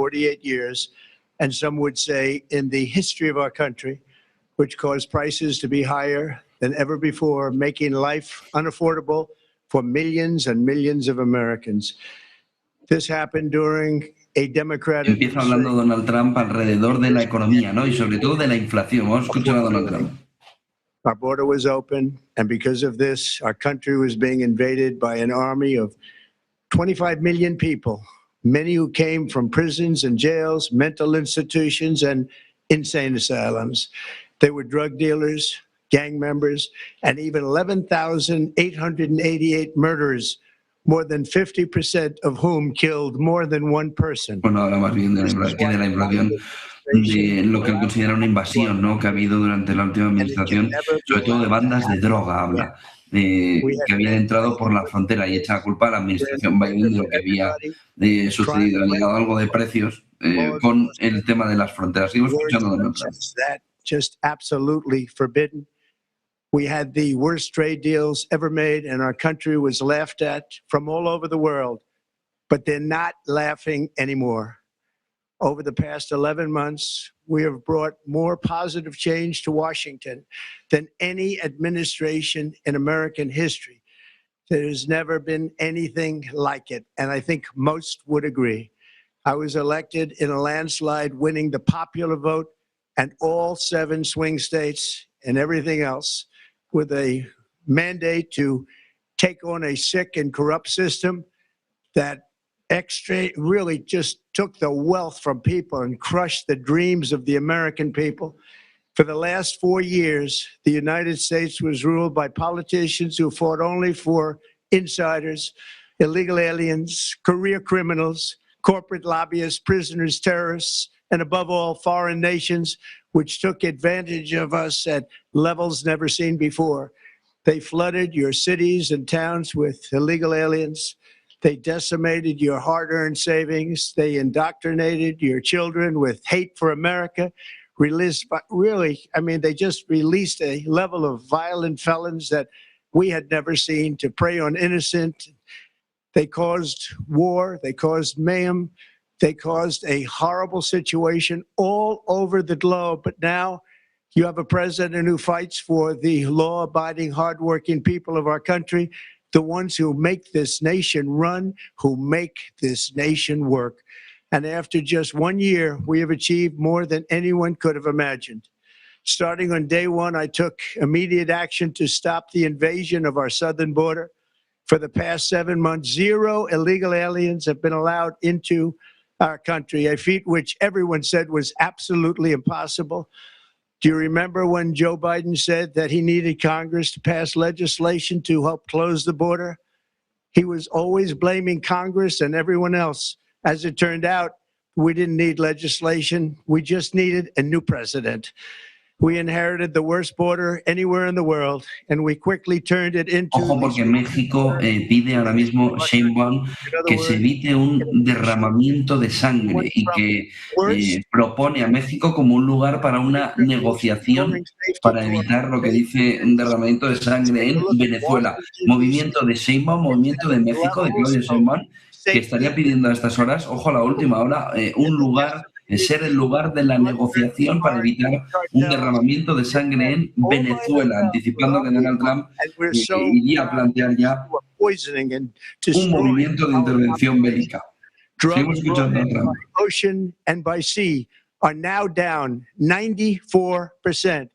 48 years, and some would say in the history of our country, which caused prices to be higher than ever before, making life unaffordable for millions and millions of Americans. This happened during a Democratic... Empieza hablando Donald Trump alrededor de la economía, ¿no? Y sobre todo de la inflación. Vamos a escuchar a Donald Trump. Our border was open, and because of this, our country was being invaded by an army of 25 million people, many who came from prisons and jails, mental institutions, and insane asylums. They were drug dealers, gang members, and even 11,888 murderers, more than 50% of whom killed more than one person. Bueno, ahora más bien de la inflación, de lo que él considera una invasión, ¿no?, que ha habido durante la última administración, sobre todo de bandas de droga, habla, que habían entrado por la frontera y echa la culpa a la administración Biden de lo que había sucedido. Ha llegado algo de precios con el tema de las fronteras. Seguimos escuchando de Trump. Just absolutely forbidden. We had the worst trade deals ever made, and our country was laughed at from all over the world. But they're not laughing anymore. Over the past 11 months, we have brought more positive change to Washington than any administration in American history. There has never been anything like it, and I think most would agree. I was elected in a landslide, winning the popular vote and all 7 swing states and everything else, with a mandate to take on a sick and corrupt system that really just took the wealth from people and crushed the dreams of the American people. For the last 4 years, the United States was ruled by politicians who fought only for insiders, illegal aliens, career criminals, corporate lobbyists, prisoners, terrorists, and above all, foreign nations, which took advantage of us at levels never seen before. They flooded your cities and towns with illegal aliens. They decimated your hard-earned savings. They indoctrinated your children with hate for America. They just released a level of violent felons that we had never seen to prey on innocent. They caused war. They caused mayhem. They caused a horrible situation all over the globe. But now you have a president who fights for the law-abiding, hardworking people of our country, the ones who make this nation run, who make this nation work. And after just 1 year, we have achieved more than anyone could have imagined. Starting on day one, I took immediate action to stop the invasion of our southern border. For the past 7 months, 0 illegal aliens have been allowed into our country, a feat which everyone said was absolutely impossible. Do you remember when Joe Biden said that he needed Congress to pass legislation to help close the border? He was always blaming Congress and everyone else. As it turned out, we didn't need legislation. We just needed a new president. We inherited the worst border anywhere in the world, and we quickly turned it into... Ojo, porque México pide ahora mismo, Sheinbaum, que se evite un derramamiento de sangre y que propone a México como un lugar para una negociación para evitar lo que dice un derramamiento de sangre en Venezuela. Movimiento de Sheinbaum, movimiento de México, de Claudia Sheinbaum, que estaría pidiendo a estas horas, ojo, a la última hora, un lugar... ser el lugar de la negociación para evitar un derramamiento de sangre en Venezuela, anticipando que Donald Trump iría a plantear ya un movimiento de intervención bélica. Seguimos escuchando a Trump. Ocean and by sea are now down 94%.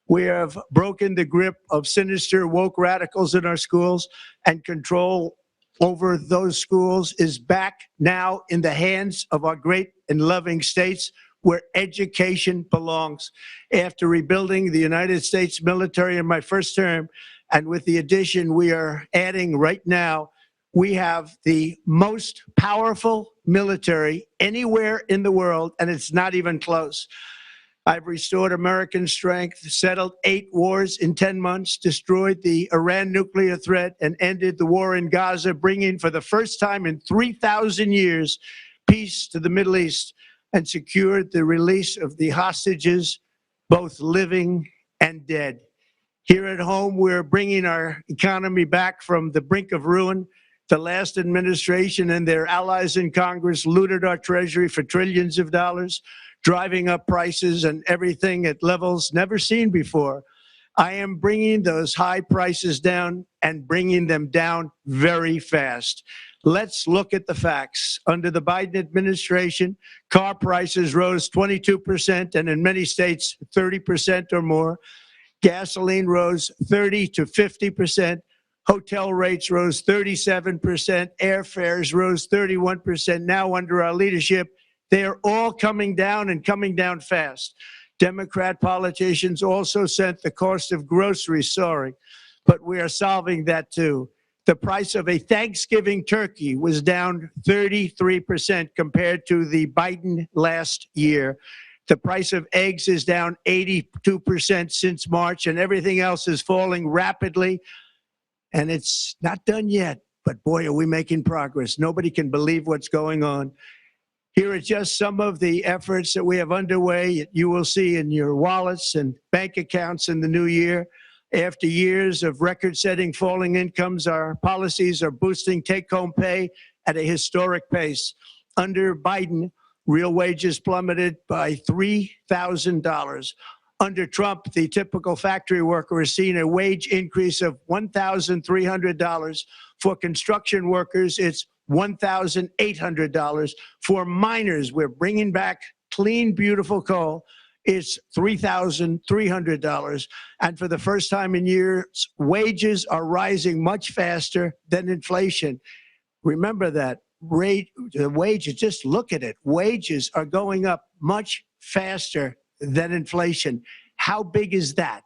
We have broken the grip of sinister woke radicals in our schools, and control over those schools is back now in the hands of our great and loving states, where education belongs. After rebuilding the United States military in my first term, and with the addition we are adding right now, we have the most powerful military anywhere in the world, and it's not even close. I've restored American strength, settled 8 wars in 10 months, destroyed the Iran nuclear threat, and ended the war in Gaza, bringing for the first time in 3,000 years peace to the Middle East, and secured the release of the hostages, both living and dead. Here at home, we're bringing our economy back from the brink of ruin The last administration and their allies in Congress looted our treasury for trillions of dollars, driving up prices and everything at levels never seen before. I am bringing those high prices down and bringing them down very fast. Let's look at the facts. Under the Biden administration, car prices rose 22% and in many states 30% or more. Gasoline rose 30 to 50%. Hotel rates rose 37%. Airfares rose 31%. Now under our leadership, they are all coming down and coming down fast. Democrat politicians also sent the cost of groceries soaring, but we are solving that too. The price of a Thanksgiving turkey was down 33% compared to the Biden last year. The price of eggs is down 82% since March, and everything else is falling rapidly. And it's not done yet, but boy, are we making progress. Nobody can believe what's going on. Here are just some of the efforts that we have underway. You will see in your wallets and bank accounts in the new year. After years of record-setting falling incomes, our policies are boosting take-home pay at a historic pace. Under Biden, real wages plummeted by $3,000. Under Trump, the typical factory worker has seen a wage increase of $1,300. For construction workers, it's $1,800. For miners, we're bringing back clean, beautiful coal. It's $3,300. And for the first time in years, wages are rising much faster than inflation. Remember that. The wages, just look at it. Wages are going up much faster than inflation. How big is that?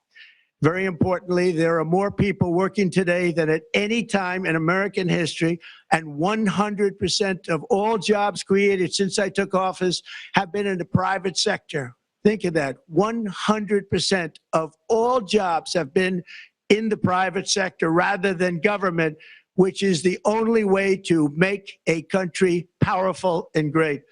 Very importantly, there are more people working today than at any time in American history, and 100% of all jobs created since I took office have been in the private sector. Think of that. 100% of all jobs have been in the private sector rather than government, which is the only way to make a country powerful and great.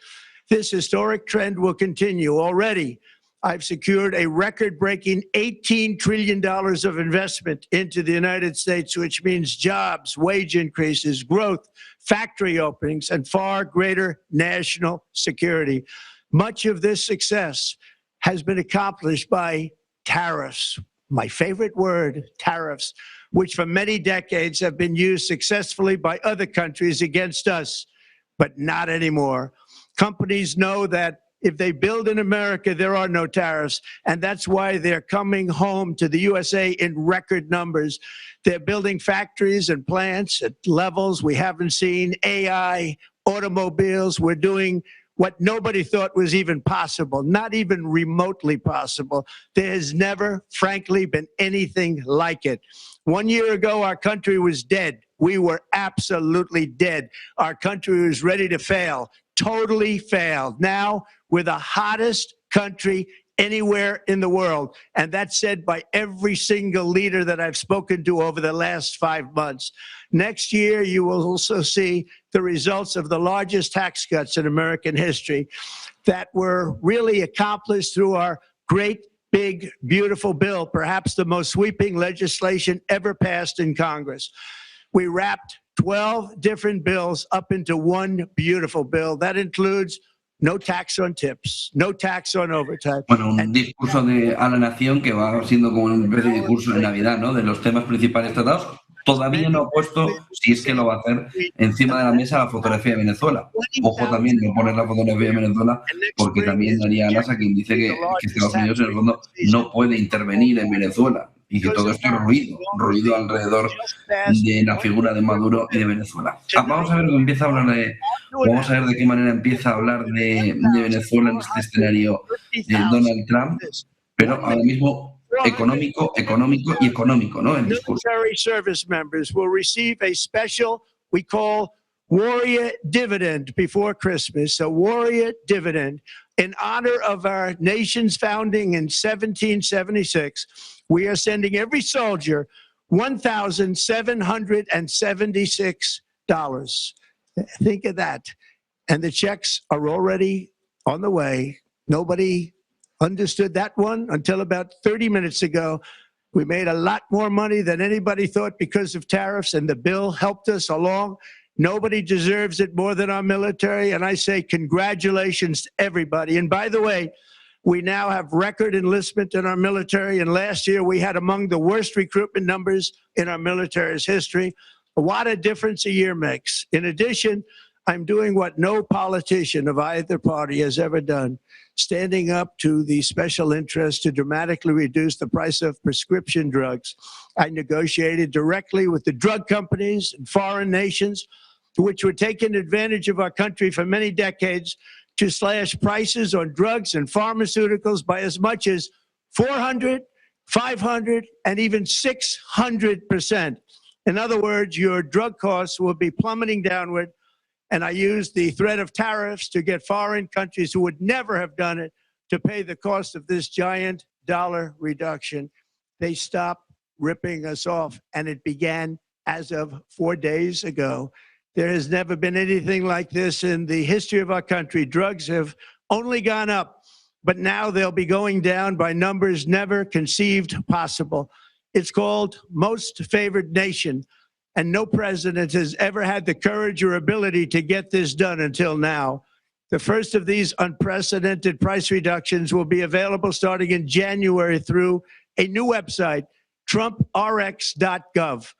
This historic trend will continue. Already, I've secured a record-breaking $18 trillion of investment into the United States, which means jobs, wage increases, growth, factory openings, and far greater national security. Much of this success has been accomplished by tariffs. My favorite word, tariffs, which for many decades have been used successfully by other countries against us, but not anymore. Companies know that if they build in America, there are no tariffs, and that's why they're coming home to the USA in record numbers. They're building factories and plants at levels we haven't seen, AI, automobiles. We're doing what nobody thought was even possible, not even remotely possible. There has never, frankly, been anything like it. 1 year ago, our country was dead. We were absolutely dead. Our country was ready to fail, totally failed. Now, we're the hottest country anywhere in the world. And that's said by every single leader that I've spoken to over the last 5 months. Next year, you will also see the results of the largest tax cuts in American history that were really accomplished through our great, big, beautiful bill, perhaps the most sweeping legislation ever passed in Congress. We wrapped 12 different bills up into one beautiful bill. That includes no tax on tips, no tax on overtime. Bueno, un discurso a la nación que va siendo como un especie de discurso de Navidad, ¿no? De los temas principales tratados. Todavía no ha puesto, si es que lo va a hacer, encima de la mesa la fotografía de Venezuela. Ojo también no poner la fotografía de Venezuela, porque también daría alas a quien dice que Estados Unidos en el fondo no puede intervenir en Venezuela y que todo esto es ruido alrededor de la figura de Maduro y de Venezuela. Vamos a ver de qué manera empieza a hablar de Venezuela en este escenario Donald Trump, pero ahora mismo económico y económico, ¿no? El discurso. Military service members will receive a special, we call warrior dividend before Christmas, a warrior dividend. In honor of our nation's founding in 1776, we are sending every soldier $1,776. Think of that. And the checks are already on the way. Nobody understood that one until about 30 minutes ago. We made a lot more money than anybody thought because of tariffs, and the bill helped us along. Nobody deserves it more than our military, and I say congratulations to everybody. And by the way, we now have record enlistment in our military, and last year we had among the worst recruitment numbers in our military's history. What a difference a year makes. In addition, I'm doing what no politician of either party has ever done, standing up to the special interest to dramatically reduce the price of prescription drugs. I negotiated directly with the drug companies and foreign nations, which were taking advantage of our country for many decades, to slash prices on drugs and pharmaceuticals by as much as 400, 500, and even 600%. In other words, your drug costs will be plummeting downward. And I used the threat of tariffs to get foreign countries who would never have done it to pay the cost of this giant dollar reduction. They stopped ripping us off, and it began as of 4 days ago. There has never been anything like this in the history of our country. Drugs have only gone up, but now they'll be going down by numbers never conceived possible. It's called most favored nation, and no president has ever had the courage or ability to get this done until now. The first of these unprecedented price reductions will be available starting in January through a new website, TrumpRX.gov.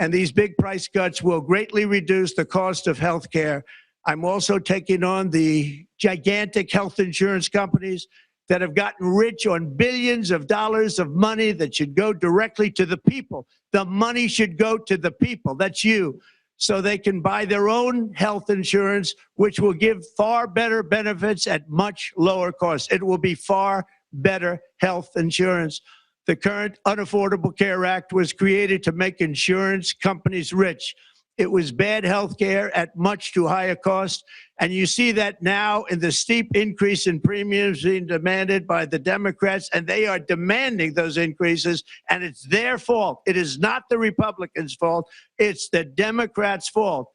And these big price cuts will greatly reduce the cost of health care. I'm also taking on the gigantic health insurance companies that have gotten rich on billions of dollars of money that should go directly to the people. The money should go to the people, that's you, so they can buy their own health insurance, which will give far better benefits at much lower costs. It will be far better health insurance. The current Unaffordable Care Act was created to make insurance companies rich. It was bad health care at much too high a cost. And you see that now in the steep increase in premiums being demanded by the Democrats, and they are demanding those increases, and it's their fault. It is not the Republicans' fault. It's the Democrats' fault.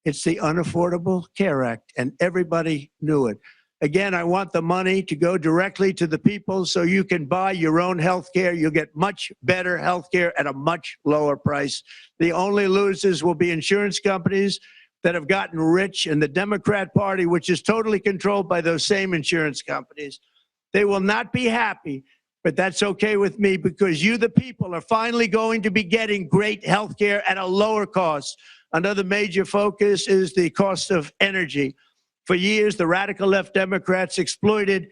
It's the Unaffordable Care Act, and everybody knew it. Again, I want the money to go directly to the people so you can buy your own health care. You'll get much better health care at a much lower price. The only losers will be insurance companies that have gotten rich, and the Democrat Party, which is totally controlled by those same insurance companies. They will not be happy, but that's okay with me, because you, the people, are finally going to be getting great health care at a lower cost. Another major focus is the cost of energy. For years, the radical left Democrats exploited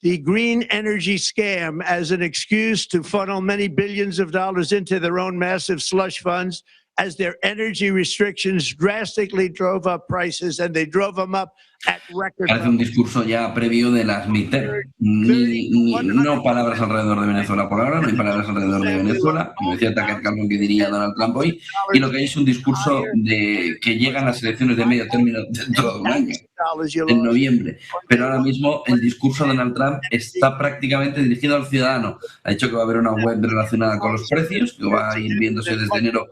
the green energy scam as an excuse to funnel many billions of dollars into their own massive slush funds, as their energy restrictions drastically drove up prices, and they drove them up at record Parece un levels. discurso ya previo de las midterm. No palabras alrededor de Venezuela por ahora, no hay palabras alrededor de Venezuela, como decía Tucker Carlson que diría Donald Trump hoy, y lo que hay es un discurso de que llegan las elecciones de medio término dentro de un año, en noviembre. Pero ahora mismo el discurso de Donald Trump está prácticamente dirigido al ciudadano. Ha dicho que va a haber una web relacionada con los precios, que va a ir viéndose desde enero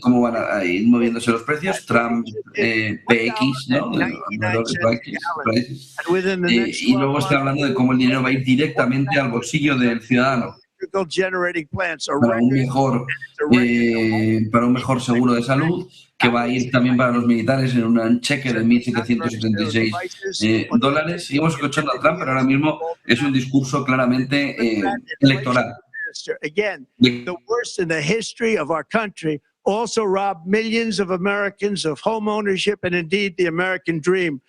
cómo van a ir moviéndose los precios, TrumpRX, ¿no? Y luego está hablando de cómo el dinero va a ir directamente al bolsillo del ciudadano para un mejor seguro de salud, que va a ir también para los militares en un cheque de $1.776. Seguimos escuchando a Trump, pero ahora mismo es un discurso claramente electoral. Again, the worst in the history of our country also robbed millions of Americans of home ownership and indeed the American dream.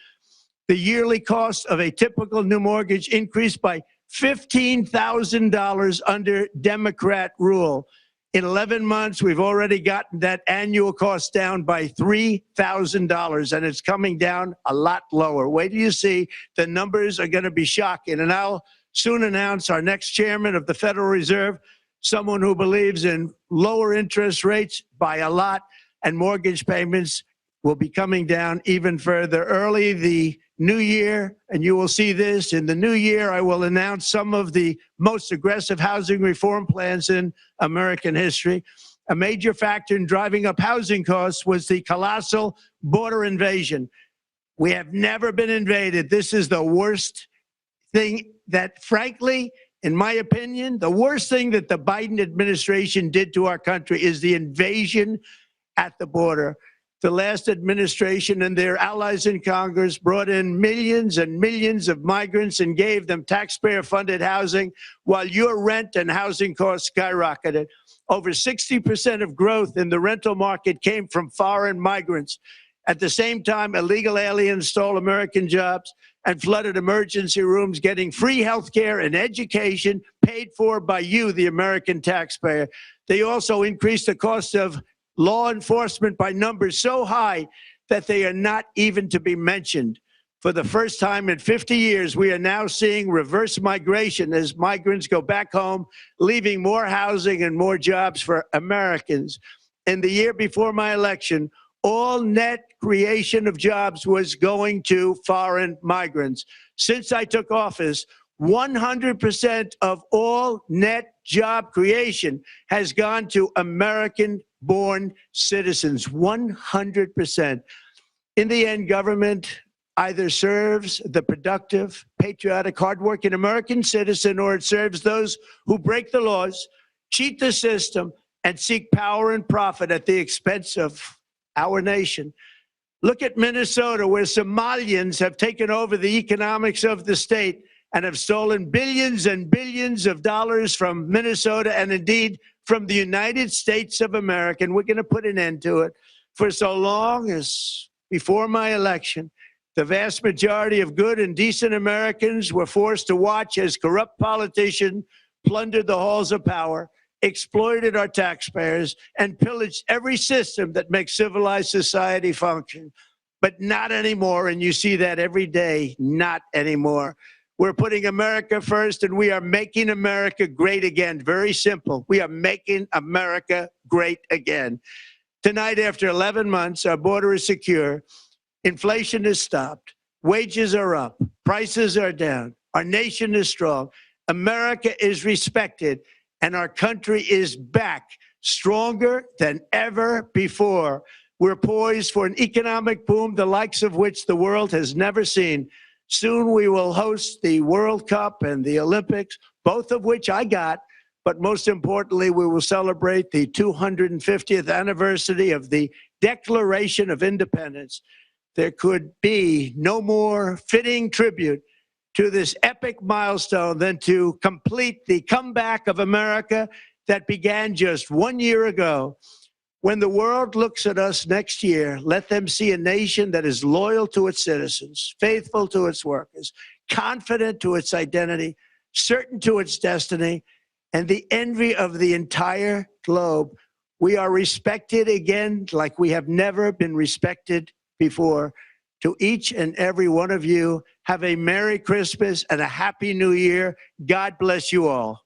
The yearly cost of a typical new mortgage increased by $15,000 under Democrat rule. In 11 months, we've already gotten that annual cost down by $3,000, and it's coming down a lot lower. Wait till you see, the numbers are going to be shocking. And I'll soon announce our next chairman of the Federal Reserve, someone who believes in lower interest rates by a lot, and mortgage payments will be coming down even further. Early the new year, and you will see this, in the new year, I will announce some of the most aggressive housing reform plans in American history. A major factor in driving up housing costs was the colossal border invasion. We have never been invaded. This is the worst thing that, frankly, in my opinion, the worst thing that the Biden administration did to our country is the invasion at the border. The last administration and their allies in Congress brought in millions and millions of migrants and gave them taxpayer-funded housing while your rent and housing costs skyrocketed. Over 60% of growth in the rental market came from foreign migrants. At the same time, illegal aliens stole American jobs and flooded emergency rooms, getting free health care and education paid for by you, the American taxpayer. They also increased the cost of law enforcement by numbers so high that they are not even to be mentioned. For the first time in 50 years, we are now seeing reverse migration as migrants go back home, leaving more housing and more jobs for Americans. In the year before my election, all net creation of jobs was going to foreign migrants. Since I took office, 100% of all net job creation has gone to American-born citizens, 100%. In the end, government either serves the productive, patriotic, hardworking American citizen, or it serves those who break the laws, cheat the system, and seek power and profit at the expense of our nation. Look at Minnesota, where Somalians have taken over the economics of the state and have stolen billions and billions of dollars from Minnesota and indeed from the United States of America. And we're going to put an end to it. For so long as before my election, the vast majority of good and decent Americans were forced to watch as corrupt politicians plundered the halls of power, exploited our taxpayers, and pillaged every system that makes civilized society function. But not anymore, and you see that every day, not anymore. We're putting America first, and we are making America great again. Very simple. We are making America great again. Tonight, after 11 months, our border is secure. Inflation is stopped. Wages are up. Prices are down. Our nation is strong. America is respected, and our country is back, stronger than ever before. We're poised for an economic boom, the likes of which the world has never seen. Soon we will host the World Cup and the Olympics, both of which I got. But most importantly, we will celebrate the 250th anniversary of the Declaration of Independence. There could be no more fitting tribute to this epic milestone than to complete the comeback of America that began just 1 year ago. When the world looks at us next year, let them see a nation that is loyal to its citizens, faithful to its workers, confident to its identity, certain to its destiny, and the envy of the entire globe. We are respected again like we have never been respected before. To each and every one of you, have a Merry Christmas and a Happy New Year. God bless you all.